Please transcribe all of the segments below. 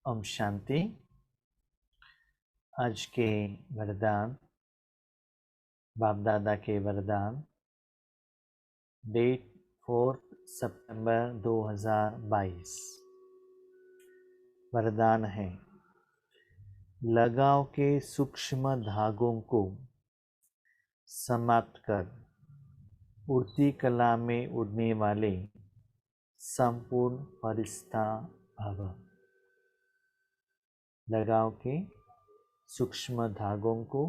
ओम शांति। आज के वरदान, बाप दादा के वरदान, डेट 4 सितंबर 2022। वरदान है, लगाव के सूक्ष्म धागों को समाप्त कर उड़ती कला में उड़ने वाले संपूर्ण फरिश्ता भव। लगाव के सूक्ष्म धागों को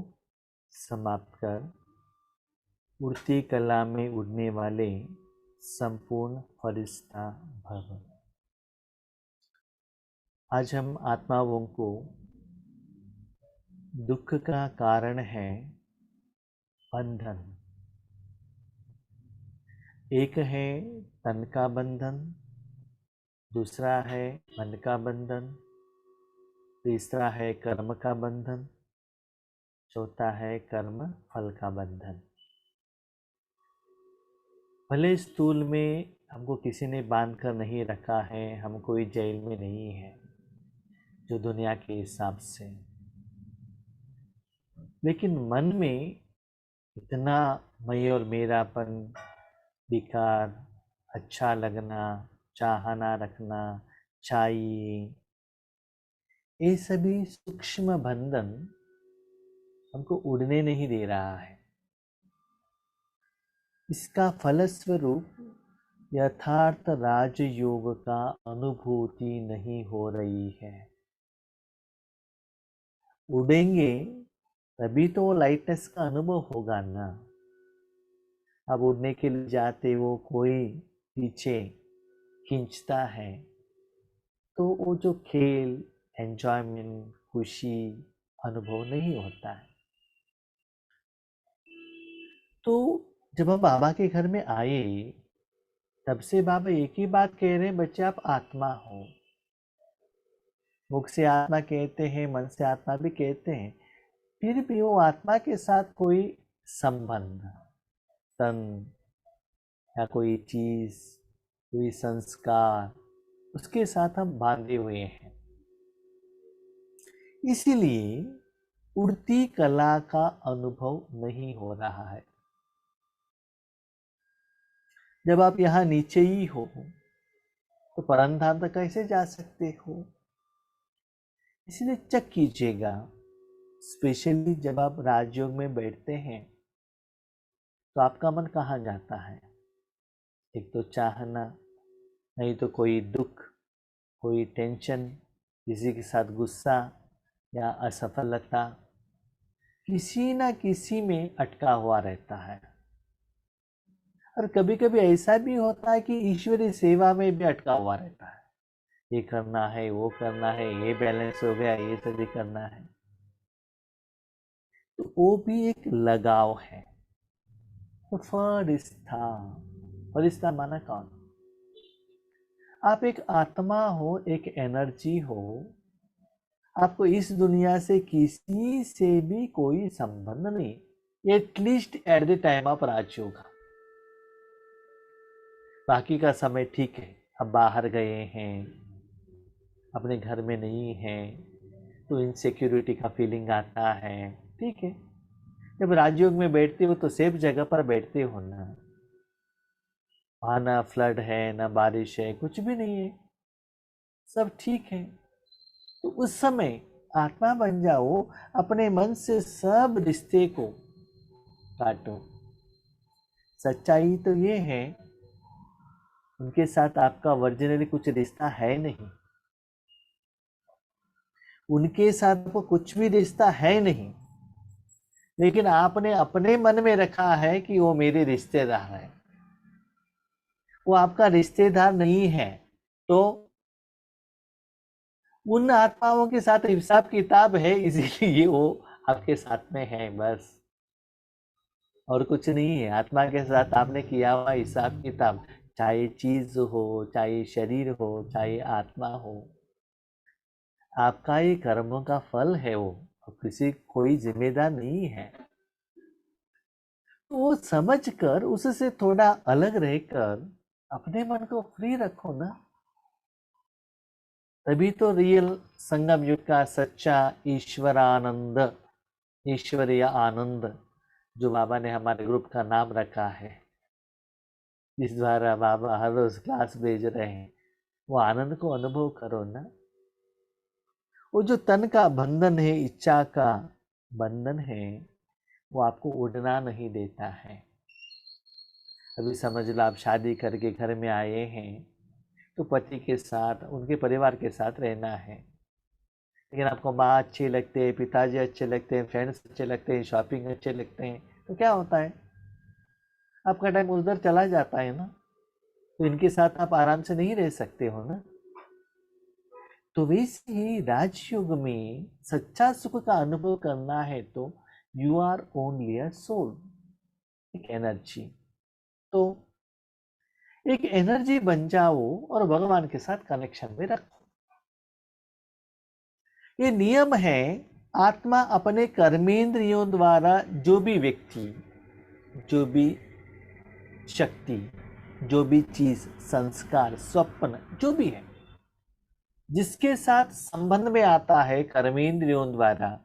समाप्त कर उड़ती कला में उड़ने वाले संपूर्ण फरिश्ता भव। आज हम आत्माओं को दुख का कारण है बंधन। एक है तन का बंधन, दूसरा है मन का बंधन, तीसरा है कर्म का बंधन, चौथा है कर्म फल का बंधन। भले स्थूल में हमको किसी ने बांध कर नहीं रखा है, हम कोई जेल में नहीं है जो दुनिया के हिसाब से, लेकिन मन में इतना मैं और मेरापन, विकार, अच्छा लगना, चाहना रखना, चाहिए, ये सभी सूक्ष्म बंधन हमको उड़ने नहीं दे रहा है। इसका फलस्वरूप यथार्थ राजयोग का अनुभूति नहीं हो रही है। उड़ेंगे तभी तो लाइटनेस का अनुभव होगा ना। अब उड़ने के लिए जाते वो कोई पीछे खींचता है, तो वो जो खेल, एंजॉयमेंट, खुशी अनुभव नहीं होता है। तो जब हम बाबा के घर में आए, तब से बाबा एक ही बात कह रहे हैं, बच्चे आप आत्मा हो। मुख से आत्मा कहते हैं, मन से आत्मा भी कहते हैं, फिर भी वो आत्मा के साथ कोई संबंध, तन या कोई चीज, कोई संस्कार, उसके साथ हम बांधे हुए हैं। इसीलिए उड़ती कला का अनुभव नहीं हो रहा है। जब आप यहाँ नीचे ही हो तो परम धाम तक कैसे जा सकते हो? इसलिए चेक कीजिएगा, स्पेशली जब आप राजयोग में बैठते हैं तो आपका मन कहाँ जाता है? एक तो चाहना, नहीं तो कोई दुख, कोई टेंशन, किसी के साथ गुस्सा या असफलता, किसी ना किसी में अटका हुआ रहता है। और कभी कभी ऐसा भी होता है कि ईश्वरीय सेवा में भी अटका हुआ रहता है। ये करना है, वो करना है, ये बैलेंस हो गया, ये सभी करना है, तो वो भी एक लगाव है। तो फरिश्ता, फरिश्ता माना कौन? आप एक आत्मा हो, एक एनर्जी हो। आपको इस दुनिया से किसी से भी कोई संबंध नहीं, at least at the time of Rajyoga. बाकी का समय ठीक है, अब बाहर गए हैं, अपने घर में नहीं है, तो इनसिक्योरिटी का फीलिंग आता है, ठीक है। जब राजयोग में बैठते हो तो सेफ जगह पर बैठते हो ना, वहां ना फ्लड है, ना बारिश है, कुछ भी नहीं है, सब ठीक है। तो उस समय आत्मा बन जाओ, अपने मन से सब रिश्ते को काटो। सच्चाई तो ये है, उनके साथ आपका वर्जिनली कुछ रिश्ता है नहीं, उनके साथ आपको कुछ भी रिश्ता है नहीं, लेकिन आपने अपने मन में रखा है कि वो मेरे रिश्तेदार है। वो आपका रिश्तेदार नहीं है, तो उन आत्माओं के साथ हिसाब किताब है, इसीलिए वो आपके साथ में है, बस और कुछ नहीं है। आत्मा के साथ आपने किया हुआ हिसाब किताब, चाहे चीज हो, चाहे शरीर हो, चाहे आत्मा हो, आपका ही कर्मों का फल है वो, किसी कोई जिम्मेदार नहीं है। तो वो समझ कर उससे थोड़ा अलग रहकर अपने मन को फ्री रखो ना। तभी तो रियल संगम युग का सच्चा ईश्वरानंद, ईश्वरीय आनंद, जो बाबा ने हमारे ग्रुप का नाम रखा है, जिस द्वारा बाबा हर रोज क्लास भेज रहे हैं, वो आनंद को अनुभव करो ना। वो जो तन का बंधन है, इच्छा का बंधन है, वो आपको उड़ना नहीं देता है। अभी समझ लो आप शादी करके घर में आए हैं, तो पति के साथ, उनके परिवार के साथ रहना है, लेकिन आपको माँ अच्छी लगती है, पिताजी अच्छे लगते हैं, फ्रेंड्स अच्छे लगते हैं, शॉपिंग अच्छे लगते हैं, तो क्या होता है, आपका टाइम उधर चला जाता है ना। तो इनके साथ आप आराम से नहीं रह सकते हो ना। तो वैसे ही राजयोग में सच्चा सुख का अनुभव करना है तो you are only a soul, एक एनर्जी। तो एक एनर्जी बन जाओ और भगवान के साथ कनेक्शन में रखो। ये नियम है, आत्मा अपने कर्मेंद्रियों द्वारा जो भी व्यक्ति, जो भी शक्ति, जो भी चीज, संस्कार, स्वप्न, जो भी है, जिसके साथ संबंध में आता है कर्मेंद्रियों द्वारा,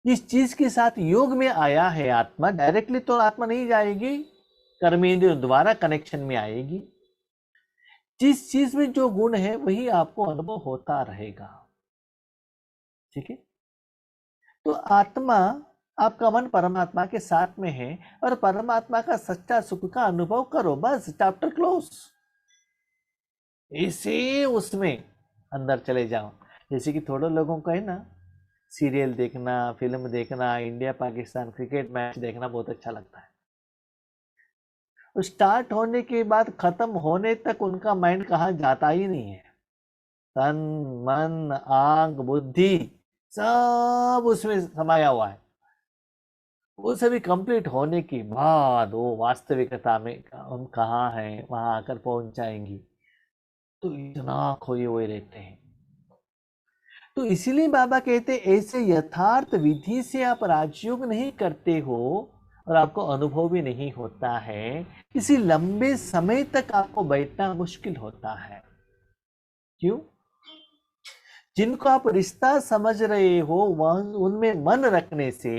जिस चीज के साथ योग में आया है आत्मा, डायरेक्टली तो आत्मा नहीं जाएगी, कर्मेंद्रियों द्वारा कनेक्शन में आएगी। जिस चीज में जो गुण है वही आपको अनुभव होता रहेगा। ठीक है। तो आत्मा, आपका मन परमात्मा के साथ में है और परमात्मा का सच्चा सुख का अनुभव करो, बस चैप्टर क्लोज। इसे उसमें अंदर चले जाओ। जैसे कि थोड़े लोगों को है ना, सीरियल देखना, फिल्म देखना, इंडिया पाकिस्तान क्रिकेट मैच देखना बहुत अच्छा लगता है। स्टार्ट होने के बाद खत्म होने तक उनका माइंड कहाँ जाता ही नहीं है। तन मन आंख बुद्धि सब उसमें समाया हुआ है। वो सभी कंप्लीट होने के बाद वो वास्तविकता में हम कहाँ हैं वहां आकर पहुंच जाएंगी। तो इतना खोए हुए रहते हैं। तो इसीलिए बाबा कहते ऐसे यथार्थ विधि से आप राजयोग नहीं करते हो और आपको अनुभव भी नहीं होता है, इसी लंबे समय तक आपको बैठना मुश्किल होता है। क्यों? जिनको आप रिश्ता समझ रहे हो वह उनमें मन रखने से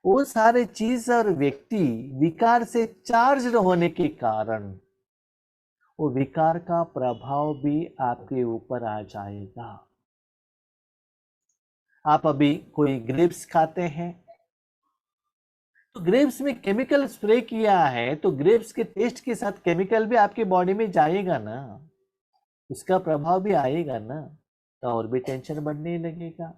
वो सारे चीज और व्यक्ति विकार से चार्ज होने के कारण वो विकार का प्रभाव भी आपके ऊपर आ जाएगा। आप अभी कोई ग्रेप्स खाते हैं तो ग्रेप्स में केमिकल स्प्रे किया है, तो ग्रेप्स के टेस्ट के साथ केमिकल भी आपके बॉडी में जाएगा ना, उसका प्रभाव भी आएगा ना, तो और भी टेंशन बढ़ने लगेगा।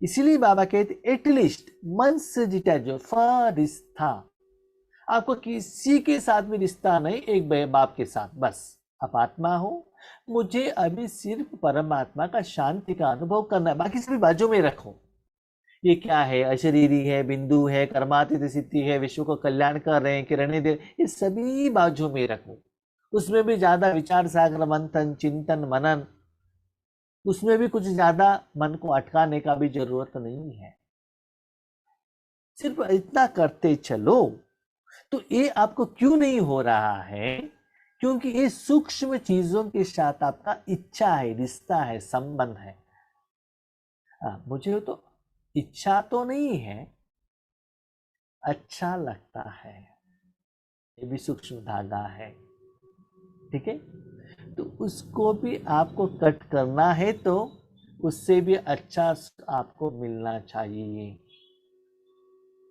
इसीलिए बाबा कहते एटलीस्ट मन से डिटैच हो, फरिश्ता। आपको किसी के साथ भी रिश्ता नहीं, एक बाप के साथ बस। आप आत्मा हो, मुझे अभी सिर्फ परमात्मा का शांति का अनुभव करना है, बाकी सभी बाजू में रखो। ये क्या है, अशरीरी है, बिंदु है, कर्मातीत सिद्धि है, विश्व को कल्याण कर रहे हैं, किरणें दे, ये सभी बाजू में रखो। उसमें भी ज्यादा विचार सागर मंथन चिंतन मनन, उसमें भी कुछ ज्यादा मन को अटकाने का भी जरूरत नहीं है। सिर्फ इतना करते चलो। तो ये आपको क्यों नहीं हो रहा है? क्योंकि ये सूक्ष्म चीजों के साथ आपका इच्छा है, रिश्ता है, संबंध है। मुझे तो इच्छा तो नहीं है, अच्छा लगता है, ये भी सूक्ष्म धागा है। ठीक है। तो उसको भी आपको कट करना है, तो उससे भी अच्छा आपको मिलना चाहिए।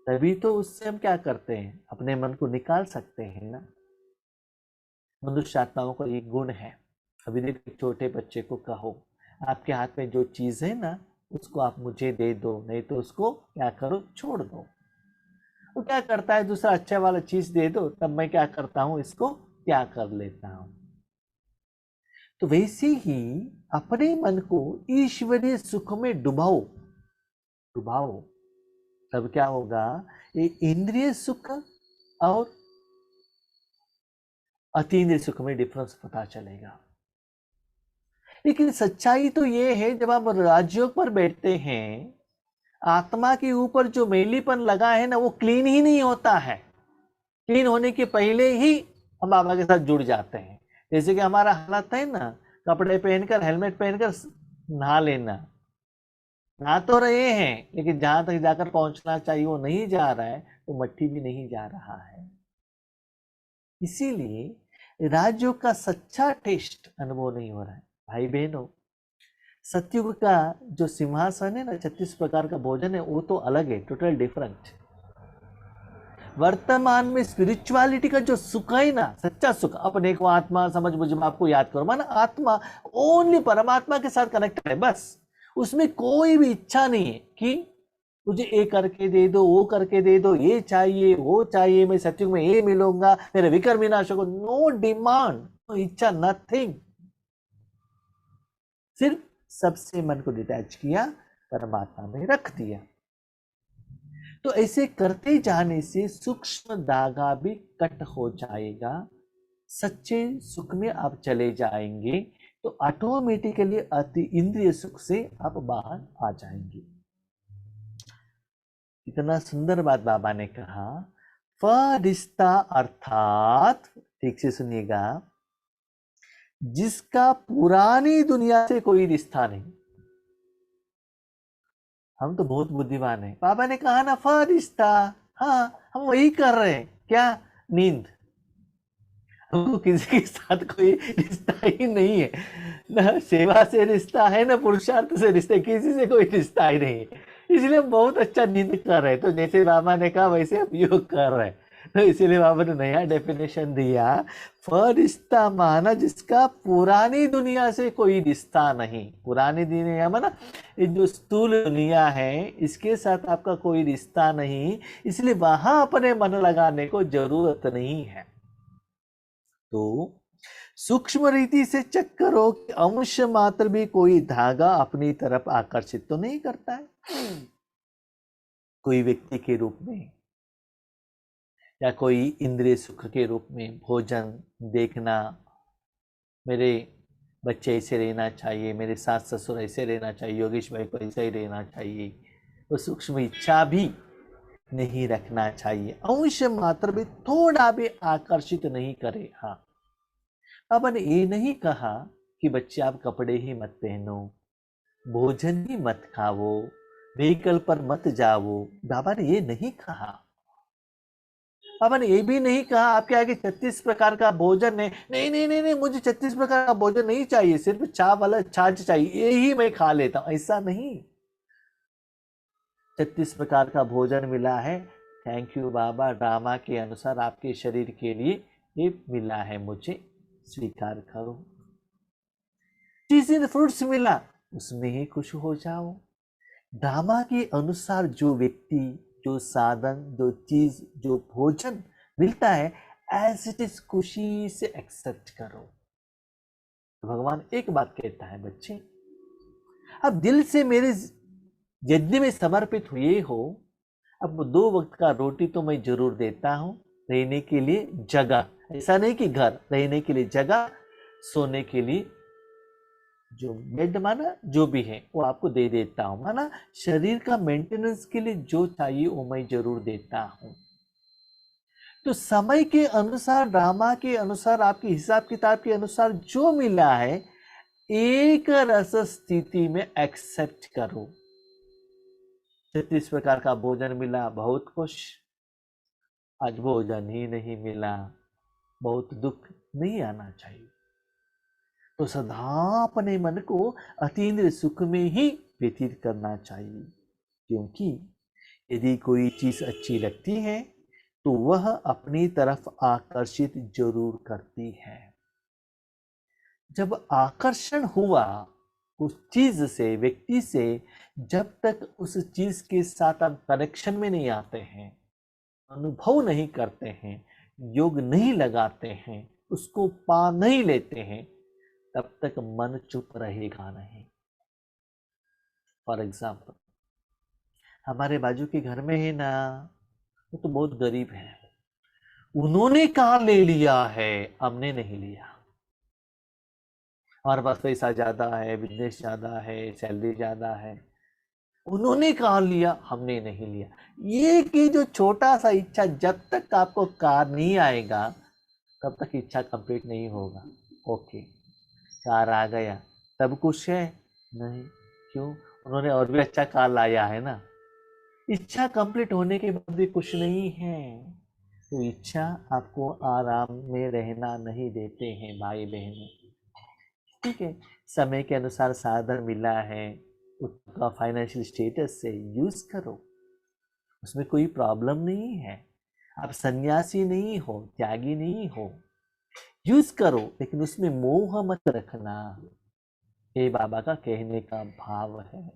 तभी तो उससे हम क्या करते हैं, अपने मन को निकाल सकते हैं ना। मनुष्य आत्माओं का एक गुण है। अभी देखो, छोटे बच्चे को कहो आपके हाथ में जो चीज है ना उसको आप मुझे दे दो, नहीं तो उसको क्या करो, छोड़ दो। वो क्या करता है, दूसरा अच्छा वाला चीज दे दो, तब मैं क्या करता हूं, इसको त्याग कर लेता हूं। तो वैसे ही अपने मन को ईश्वरीय सुख में डुबाओ, डुबाओ। तब क्या होगा, ये इंद्रिय सुख और अतीन्द्रिय सुख में डिफरेंस पता चलेगा। लेकिन सच्चाई तो ये है, जब आप राजयोग पर बैठते हैं, आत्मा के ऊपर जो मैलीपन लगा है ना वो क्लीन ही नहीं होता है। क्लीन होने के पहले ही हम बाबा के साथ जुड़ जाते हैं। जैसे कि हमारा हालत है ना, कपड़े पहनकर, हेलमेट पहनकर नहा लेना। नहा तो रहे हैं, लेकिन जहां तक जाकर पहुंचना चाहिए वो नहीं जा रहा है, तो मट्टी भी नहीं जा रहा है। इसीलिए राजयोग का सच्चा टेस्ट अनुभव नहीं हो रहा है। भाई बहनों, सतयुग का जो सिंहासन है ना, 36 प्रकार का भोजन है, वो तो अलग है, टोटल डिफरेंट। वर्तमान में स्पिरिचुअलिटी का जो सुख है ना, सच्चा सुख, अपने को आत्मा समझ मुझे आपको याद करो, माना आत्मा ओनली परमात्मा के साथ कनेक्टेड है बस। उसमें कोई भी इच्छा नहीं है कि मुझे ये करके दे दो, वो करके दे दो, ये चाहिए वो चाहिए, मैं सत्युग में ये मिलूंगा, मेरे विकर्म विनाश होगा। नो डिमांड, नो इच्छा, नथिंग। सिर्फ सबसे मन को डिटैच किया, परमात्मा में रख दिया। तो ऐसे करते जाने से सूक्ष्म धागा भी कट हो जाएगा, सच्चे सुख में आप चले जाएंगे, तो ऑटोमेटिकली अति इंद्रिय सुख से आप बाहर आ जाएंगे। इतना सुंदर बात बाबा ने कहा, फरिश्ता अर्थात, ठीक से सुनिएगा, जिसका पुरानी दुनिया से कोई रिश्ता नहीं। हम तो बहुत बुद्धिमान हैं। बाबा ने कहा ना फरिश्ता, हाँ हम वही कर रहे हैं। क्या? नींद। हमको किसी के साथ कोई रिश्ता ही नहीं है, ना सेवा से रिश्ता है, ना पुरुषार्थ से रिश्ता है, किसी से कोई रिश्ता ही नहीं है। इसलिए हम बहुत अच्छा नींद कर रहे हैं। तो जैसे बाबा ने कहा वैसे हम योग कर रहे हैं। तो इसीलिए बाबा ने नया डेफिनेशन दिया, फरिश्ता माना जिसका पुरानी दुनिया से कोई रिश्ता नहीं। पुरानी दुनिया माना ये जो स्थूल दुनिया है, इसके साथ आपका कोई रिश्ता नहीं, इसलिए वहां अपने मन लगाने को जरूरत नहीं है। तो सूक्ष्म रीति से चेक करो कि अंश मात्र भी कोई धागा अपनी तरफ आकर्षित तो नहीं करता है। कोई व्यक्ति के रूप में या कोई इंद्रिय सुख के रूप में, भोजन देखना, मेरे बच्चे ऐसे रहना चाहिए, मेरे सास ससुर ऐसे रहना चाहिए, योगेश भाई को ऐसे ही रहना चाहिए, तो सूक्ष्म इच्छा भी नहीं रखना चाहिए। अंश मात्र भी थोड़ा भी आकर्षित नहीं करे। हाँ, बाबा ने ये नहीं कहा कि बच्चे आप कपड़े ही मत पहनो, भोजन ही मत खाओ, व्हीकल पर मत जाओ। बाबा ने ये नहीं कहा। बाबा ने ये भी नहीं कहा आपके आगे 36 प्रकार का भोजन है, नहीं नहीं नहीं नहीं, मुझे 36 प्रकार का भोजन नहीं चाहिए, सिर्फ चा वाला छाछ चाहिए, यही मैं खा लेता हूं। ऐसा नहीं। 36 प्रकार का भोजन मिला है, थैंक यू बाबा, ड्रामा के अनुसार आपके शरीर के लिए ये मिला है, मुझे स्वीकार करो। सीजन फ्रूट्स मिला, उसमें ही खुश हो जाओ। ड्रामा के अनुसार जो व्यक्ति, जो साधन, जो चीज, जो भोजन मिलता है, एज इट इज खुशी से एक्सेप्ट करो। तो भगवान एक बात कहता है, बच्चे अब दिल से मेरे यज्ञ में समर्पित हुए हो, अब 2 वक्त का रोटी तो मैं जरूर देता हूं, रहने के लिए जगह, ऐसा नहीं कि घर, रहने के लिए जगह, सोने के लिए जो बेड माना जो भी है वो आपको दे देता हूं, माना शरीर का मेंटेनेंस के लिए जो चाहिए वो मैं जरूर देता हूं। तो समय के अनुसार, ड्रामा के अनुसार, आपके हिसाब किताब के अनुसार जो मिला है, एक रस स्थिति में एक्सेप्ट करो। 36 प्रकार का भोजन मिला, बहुत खुश। आज भोजन ही नहीं मिला, बहुत दुख नहीं आना चाहिए। तो सदा अपने मन को अतीन्द्रिय सुख में ही व्यतीत करना चाहिए, क्योंकि यदि कोई चीज अच्छी लगती है तो वह अपनी तरफ आकर्षित जरूर करती है। जब आकर्षण हुआ उस चीज से, व्यक्ति से, जब तक उस चीज के साथ आप कनेक्शन में नहीं आते हैं, अनुभव नहीं करते हैं, योग नहीं लगाते हैं, उसको पा नहीं लेते हैं, तब तक मन चुप रहेगा नहीं। फॉर एग्जाम्पल, हमारे बाजू के घर में है ना, वो तो बहुत गरीब है, उन्होंने कार ले लिया है, हमने नहीं लिया। हमारे पास पैसा ज्यादा है, बिजनेस ज्यादा है, सैलरी ज्यादा है, उन्होंने कार लिया, हमने नहीं लिया। ये कि जो छोटा सा इच्छा, जब तक आपको कार नहीं आएगा तब तक इच्छा कंप्लीट नहीं होगा। ओके, कार आ गया तब खुश है? नहीं। क्यों? उन्होंने और भी अच्छा कार लाया है ना। इच्छा कंप्लीट होने के बाद भी कुछ नहीं है। तो इच्छा आपको आराम में रहना नहीं देते हैं भाई बहनों। ठीक है, समय के अनुसार साधन मिला है, उसका फाइनेंशियल स्टेटस से यूज करो, उसमें कोई प्रॉब्लम नहीं है। आप सन्यासी नहीं हो, त्यागी नहीं हो, यूज करो, लेकिन उसमें मोह मत रखना। ये बाबा का कहने का भाव है।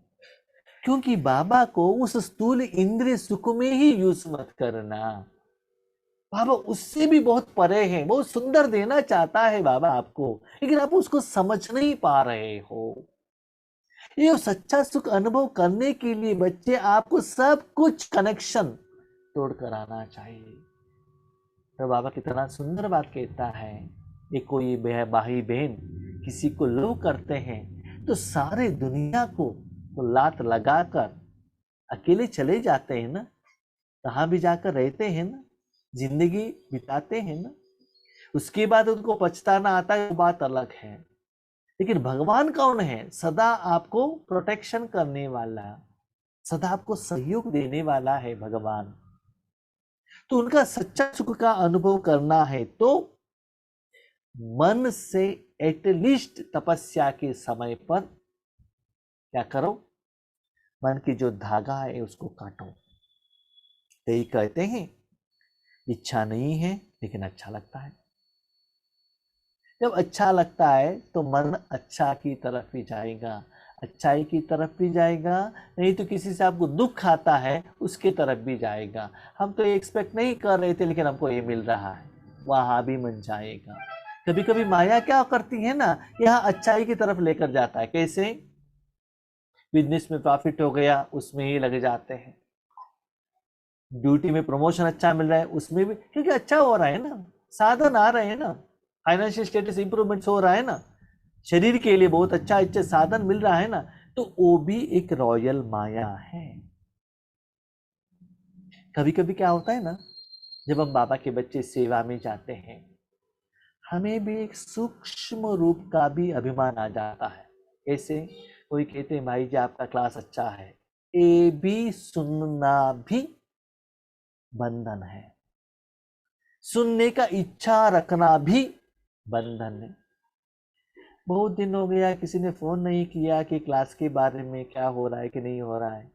क्योंकि बाबा को उस स्थूल इंद्रिय सुख में ही यूज मत करना। बाबा उससे भी बहुत परे है, बहुत सुंदर देना चाहता है बाबा आपको, लेकिन आप उसको समझ नहीं पा रहे हो। ये सच्चा सुख अनुभव करने के लिए बच्चे आपको सब कुछ कनेक्शन तोड़ कर आना चाहिए। तो बाबा कितना सुंदर बात कहता है, ये कोई भाई बहन किसी को लो करते हैं तो सारे दुनिया को लात लगाकर अकेले चले जाते हैं ना, कहाँ भी जाकर रहते हैं ना, जिंदगी बिताते हैं ना, उसके बाद उनको पछताना आता है, वो बात अलग है। लेकिन भगवान कौन है? सदा आपको प्रोटेक्शन करने वाला, सदा आपको सहयोग देने वाला है भगवान। तो उनका सच्चा सुख का अनुभव करना है तो मन से एटलीस्ट तपस्या के समय पर क्या करो, मन की जो धागा है उसको काटो। यही कहते हैं, इच्छा नहीं है लेकिन अच्छा लगता है। जब अच्छा लगता है तो मन अच्छा की तरफ ही जाएगा, अच्छाई की तरफ भी जाएगा, नहीं तो किसी से आपको दुख आता है उसके तरफ भी जाएगा। हम तो ये एक्सपेक्ट नहीं कर रहे थे लेकिन हमको ये मिल रहा है, वहां भी मन जाएगा। कभी कभी माया क्या करती है ना, यहाँ अच्छाई की तरफ लेकर जाता है। कैसे? बिजनेस में प्रॉफिट हो गया उसमें ही लग जाते हैं, ड्यूटी में प्रमोशन अच्छा मिल रहा है उसमें भी, क्योंकि अच्छा हो रहा है ना, साधन आ रहे हैं ना, फाइनेंशियल स्टेटस इंप्रूवमेंट हो रहा है ना, शरीर के लिए बहुत अच्छा अच्छा साधन मिल रहा है ना, तो वो भी एक रॉयल माया है। कभी कभी क्या होता है ना, जब हम बाबा के बच्चे सेवा में जाते हैं, हमें भी एक सूक्ष्म रूप का भी अभिमान आ जाता है। ऐसे कोई कहते हैं भाई जी आपका क्लास अच्छा है, ये भी सुनना भी बंधन है, सुनने का इच्छा रखना भी बंधन है। बहुत दिन हो गया किसी ने फोन नहीं किया कि क्लास के बारे में क्या हो रहा है कि नहीं हो रहा है,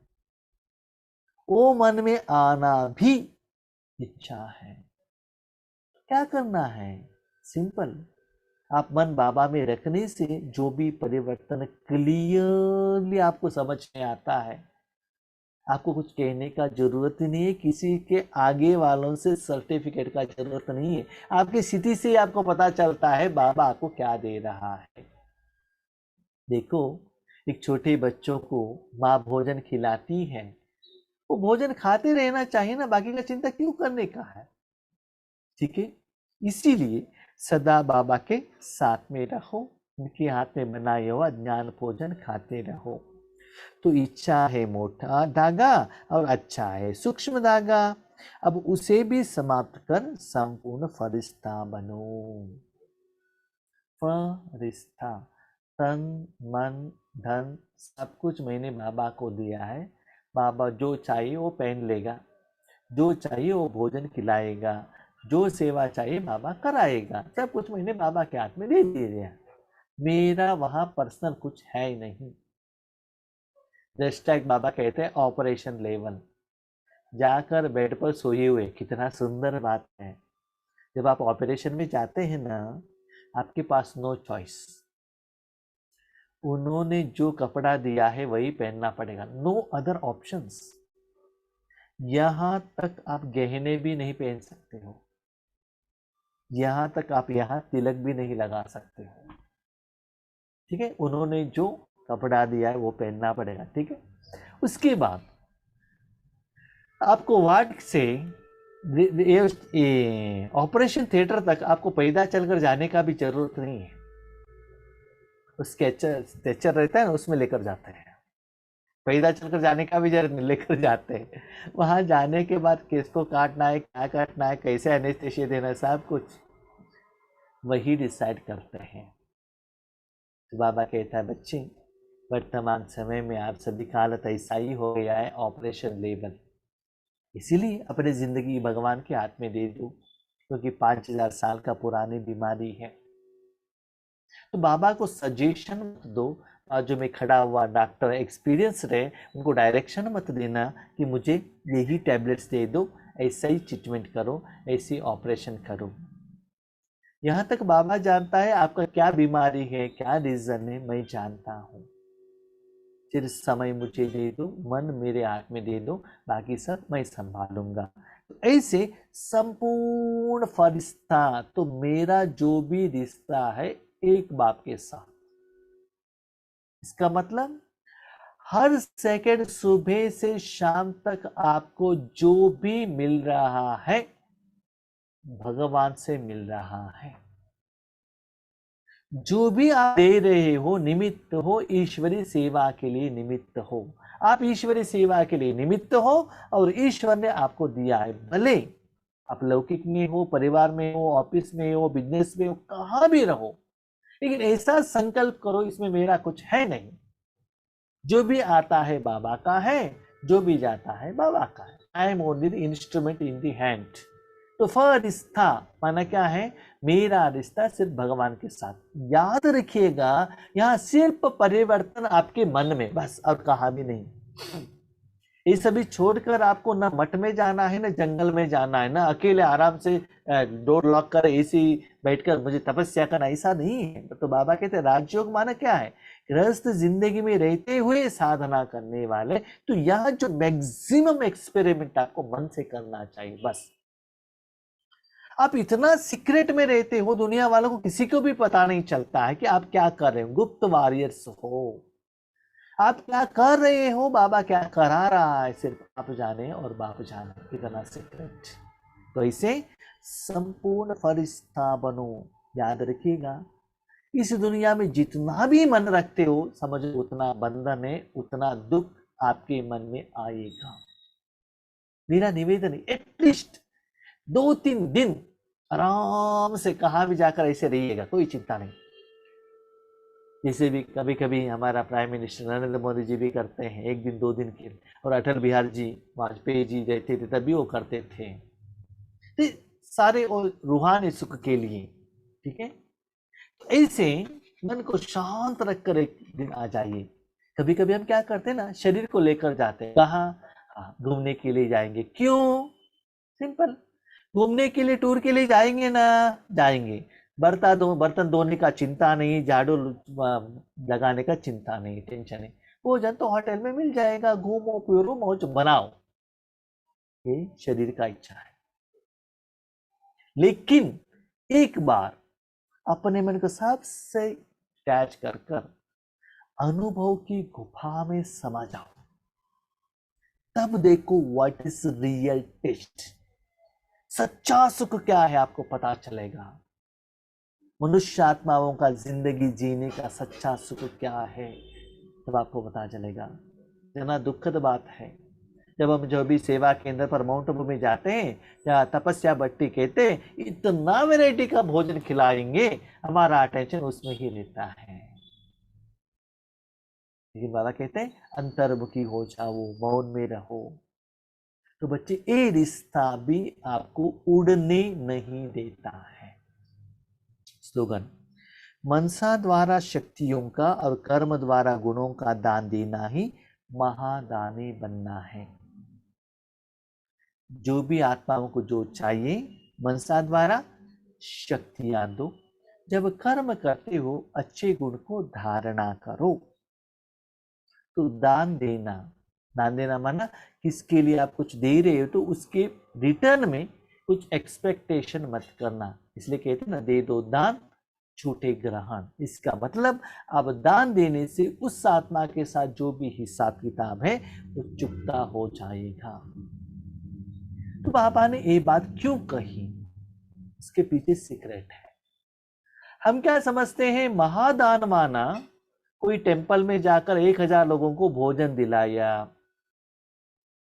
वो मन में आना भी इच्छा है। क्या करना है? सिंपल, आप मन बाबा में रखने से जो भी परिवर्तन क्लियरली आपको समझ में आता है, आपको कुछ कहने का जरूरत ही नहीं है, किसी के आगे वालों से सर्टिफिकेट का जरूरत नहीं है, आपकी स्थिति से आपको पता चलता है बाबा आपको क्या दे रहा है। देखो, एक छोटे बच्चों को माँ भोजन खिलाती है, वो भोजन खाते रहना चाहिए ना, बाकी का चिंता क्यों करने का है? ठीक है, इसीलिए सदा बाबा के साथ में रहो, उनके हाथ में बनाए हुआ ज्ञान भोजन खाते रहो। तो इच्छा है मोटा धागा और अच्छा है सूक्ष्म धागा, अब उसे भी समाप्त कर संपूर्ण फरिश्ता बनो। फरिश्ता, तन मन धन सब कुछ मैंने बाबा को दिया है, बाबा जो चाहिए वो पहन लेगा, जो चाहिए वो भोजन खिलाएगा, जो सेवा चाहिए बाबा कराएगा, सब कुछ मैंने बाबा के हाथ में दे दिया, मेरा वहां पर्सनल कुछ है ही नहीं। जस्ट लाइक बाबा कहते हैं ऑपरेशन लेवल, जाकर बेड पर सोए हुए, कितना सुंदर बात है। जब आप ऑपरेशन में जाते हैं ना, आपके पास नो चॉइस, उन्होंने जो कपड़ा दिया है वही पहनना पड़ेगा, नो अदर ऑप्शंस। यहां तक आप गहने भी नहीं पहन सकते हो, यहां तक आप यहाँ तिलक भी नहीं लगा सकते हो। ठीक है, उन्होंने जो कपड़ा दिया है वो पहनना पड़ेगा। ठीक है, उसके बाद आपको वार्ड से ऑपरेशन थिएटर तक आपको पैदल चलकर जाने का भी जरूरत नहीं है, स्ट्रेचर रहता है ना उसमें लेकर जाते हैं, पैदल चलकर जाने का भी जरूरत नहीं, लेकर जाते हैं। वहां जाने के बाद किसको काटना है, क्या काटना है, कैसे एनेस्थेसिया देना है, सब कुछ वही डिसाइड करते हैं। तो बाबा कहता है, बच्चे वर्तमान समय में आप सभी का हालत ऐसा ही हो गया है, ऑपरेशन लेवल, इसीलिए अपनी जिंदगी भगवान के हाथ में दे दो, क्योंकि 5000 साल का पुरानी बीमारी है। तो बाबा को सजेशन मत दो, जो में खड़ा हुआ डॉक्टर एक्सपीरियंस रहे उनको डायरेक्शन मत देना कि मुझे यही टैबलेट्स दे दो, ऐसा ही ट्रीटमेंट करो, ऐसी ऑपरेशन करो। यहाँ तक बाबा जानता है आपका क्या बीमारी है, क्या रीजन है, मैं जानता हूँ। सिर्फ समय मुझे दे दो, मन मेरे हाथ में दे दो, बाकी सब मैं संभालूंगा। तो ऐसे संपूर्ण फरिश्ता, तो मेरा जो भी रिश्ता है एक बाप के साथ, इसका मतलब हर सेकंड सुबह से शाम तक आपको जो भी मिल रहा है भगवान से मिल रहा है। जो भी आप दे रहे हो निमित्त हो, ईश्वरी सेवा के लिए निमित्त हो। आप ईश्वरी सेवा के लिए निमित्त हो और ईश्वर ने आपको दिया है। भले आप लौकिक में हो, परिवार में हो, ऑफिस में हो, बिजनेस में हो, कहाँ भी रहो, लेकिन ऐसा संकल्प करो इसमें मेरा कुछ है नहीं। जो भी आता है बाबा का है, जो भी जाता है बाबा का है। I am only the instrument in the hand. तो फरिश्ता माना क्या है, मेरा रिश्ता सिर्फ भगवान के साथ। याद रखिएगा, यहाँ सिर्फ परिवर्तन आपके मन में, बस, और कहाँ भी नहीं। ये सभी छोड़कर आपको ना मठ में जाना है, ना जंगल में जाना है, ना अकेले आराम से डोर लॉक कर एसी बैठकर मुझे तपस्या करना, ऐसा नहीं है। तो बाबा कहते हैं राजयोग माना क्या है, गृहस्थ जिंदगी में रहते हुए साधना करने वाले। तो यहाँ जो मैक्सिमम एक्सपेरिमेंट आपको मन से करना चाहिए, बस। आप इतना सीक्रेट में रहते हो, दुनिया वालों को किसी को भी पता नहीं चलता है कि आप क्या कर रहे हो, गुप्त वॉरियर्स हो। आप क्या कर रहे हो, बाबा क्या करा रहा है, सिर्फ आप जाने और बाप जाने, इतना सीक्रेट। तो इसे संपूर्ण फरिश्ता बनो। याद रखिएगा, इस दुनिया में जितना भी मन रखते हो, समझो उतना बंधन है, उतना दुख आपके मन में आएगा। मेरा निवेदन है, एटलीस्ट 2-3 दिन आराम से कहाँ भी जाकर ऐसे रहिएगा, कोई चिंता नहीं। जैसे भी कभी कभी हमारा प्राइम मिनिस्टर नरेंद्र मोदी जी भी करते हैं, 1 दिन 2 दिन के, और अटल बिहारी जी वाजपेयी जी रहते थे तभी वो करते थे। तो सारे वो रूहानी सुख के लिए, ठीक है। तो ऐसे मन को शांत रखकर एक दिन आ जाइए। कभी कभी हम क्या करते हैं ना, शरीर को लेकर जाते हैं कहाँ, घूमने के लिए जाएंगे। क्यों? सिंपल, घूमने के लिए टूर के लिए जाएंगे ना, जाएंगे, बर्तन धोने का चिंता नहीं, झाड़ू लगाने का चिंता नहीं, टेंशन नहीं, भोजन तो होटल में मिल जाएगा, घूमो फिरो मौज बनाओ, ये शरीर का इच्छा है। लेकिन एक बार अपने मन को सबसे अटैच कर कर अनुभव की गुफा में समा जाओ, तब देखो व्हाट इज रियल टेस्ट। सच्चा सुख क्या है आपको पता चलेगा। मनुष्य आत्माओं का जिंदगी जीने का सच्चा सुख क्या है, तब आपको पता चलेगा। इतना दुखद बात है, जब हम जो भी सेवा केंद्र पर माउंट आबू में जाते हैं, या तपस्या भट्टी कहते हैं, इतना वैरायटी का भोजन खिलाएंगे, हमारा अटेंशन उसमें ही रहता है। लेकिन बाबा कहते हैं अंतर्मुखी हो जाओ, मौन में रहो। तो बच्चे, ये रिश्ता भी आपको उड़ने नहीं देता है। स्लोगन, मनसा द्वारा शक्तियों का और कर्म द्वारा गुणों का दान देना ही महादानी बनना है। जो भी आत्माओं को जो चाहिए, मनसा द्वारा शक्तियां दो। जब कर्म करते हो, अच्छे गुण को धारणा करो। तो दान देना माना किसके लिए आप कुछ दे रहे हो, तो उसके रिटर्न में कुछ एक्सपेक्टेशन मत करना। इसलिए कहते हैं ना, दे दो दान छूटे ग्रहण। इसका मतलब अब दान देने से उस आत्मा के साथ जो भी हिसाब किताब है वो चुकता हो जाएगा। तो बाबा ने ये बात क्यों कही, इसके पीछे सीक्रेट है। हम क्या समझते हैं, महादान माना कोई टेम्पल में जाकर 1000 लोगों को भोजन दिलाया।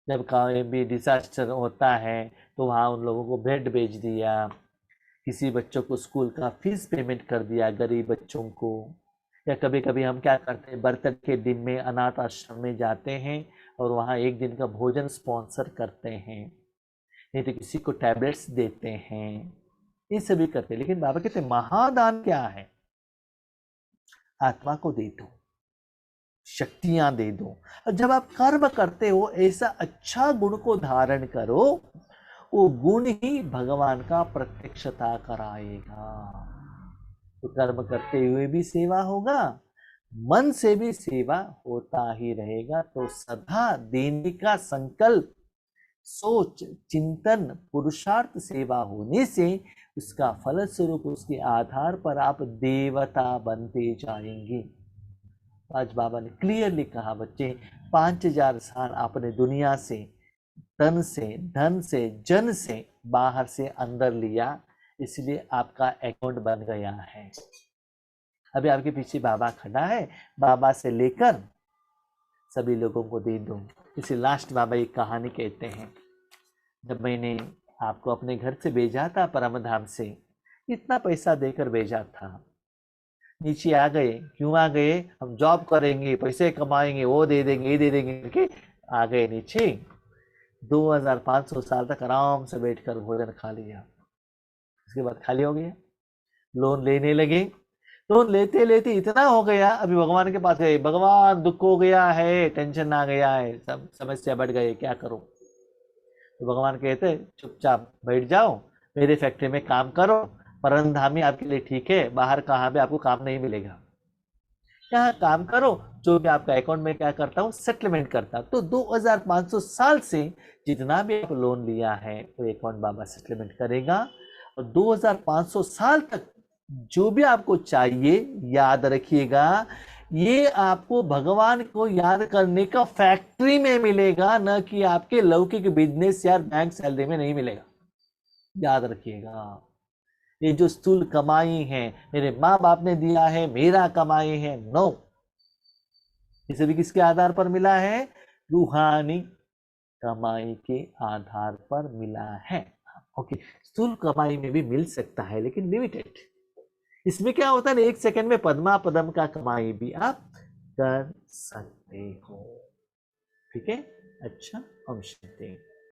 जब कहीं भी डिजास्टर होता है तो वहां उन लोगों को ब्रेड बेच दिया, किसी बच्चों को स्कूल का फीस पेमेंट कर दिया गरीब बच्चों को, या कभी कभी हम क्या करते हैं, बर्थडे के दिन में अनाथ आश्रम में जाते हैं और वहाँ एक दिन का भोजन स्पॉन्सर करते हैं, नहीं तो किसी को टैबलेट्स देते हैं, ये सभी करते हैं। लेकिन बाबा कहते हैं महादान क्या है? आत्मा को दे दो, शक्तियां दे दो। और जब आप कर्म करते हो ऐसा अच्छा गुण को धारण करो, वो गुण ही भगवान का प्रत्यक्षता कराएगा। तो कर्म करते हुए भी सेवा होगा, मन से भी सेवा होता ही रहेगा। तो सदा देने का संकल्प, सोच, चिंतन, पुरुषार्थ सेवा होने से उसका फल स्वरूप उसके आधार पर आप देवता बनते जाएंगे। आज बाबा ने क्लियरली कहा, बच्चे 5000 साल आपने दुनिया से, तन से, धन से, जन से बाहर से अंदर लिया, इसलिए आपका अकाउंट बन गया है। अभी आपके पीछे बाबा खड़ा है, बाबा से लेकर सभी लोगों को दे दो। इसे लास्ट बाबा एक कहानी कहते हैं, जब मैंने आपको अपने घर से भेजा था परम धाम से, इतना पैसा देकर भेजा था, नीचे आ गए। क्यों आ गए? हम जॉब करेंगे, पैसे कमाएंगे, वो दे देंगे, ये दे देंगे करके आ गए नीचे। 2500 साल तक आराम से बैठकर भोजन खा लिया, उसके बाद खाली हो गया। लोन लेने लगे, लोन लेते लेते इतना हो गया, अभी भगवान के पास गए, भगवान दुख हो गया है, टेंशन आ गया है, सब समस्या बढ़ गई, क्या करो? तो भगवान कहते चुपचाप बैठ जाओ, मेरे फैक्ट्री में काम करो, परमधामी आपके लिए ठीक है, बाहर कहाँ भी आपको काम नहीं मिलेगा, यहाँ काम करो, जो भी आपका अकाउंट में क्या करता हूँ सेटलमेंट करता। तो 2500 साल से जितना भी आप लोन लिया है वो अकाउंट बाबा सेटलमेंट करेगा। और 2500 साल तक जो भी आपको चाहिए, याद रखिएगा, ये आपको भगवान को याद करने का फैक्ट्री में मिलेगा, न कि आपके लौकिक बिजनेस या बैंक सैलरी में नहीं मिलेगा। याद रखिएगा, ये जो स्थूल कमाई है मेरे माँ बाप ने दिया है, मेरा कमाई है, नो, इसे भी किसके आधार पर मिला है? रूहानी कमाई के आधार पर मिला है। ओके, स्थूल कमाई में भी मिल सकता है लेकिन लिमिटेड। इसमें क्या होता है, एक सेकंड में पद्मा पदम का कमाई भी आप कर सकते हो। ठीक है, अच्छा, हम शांति।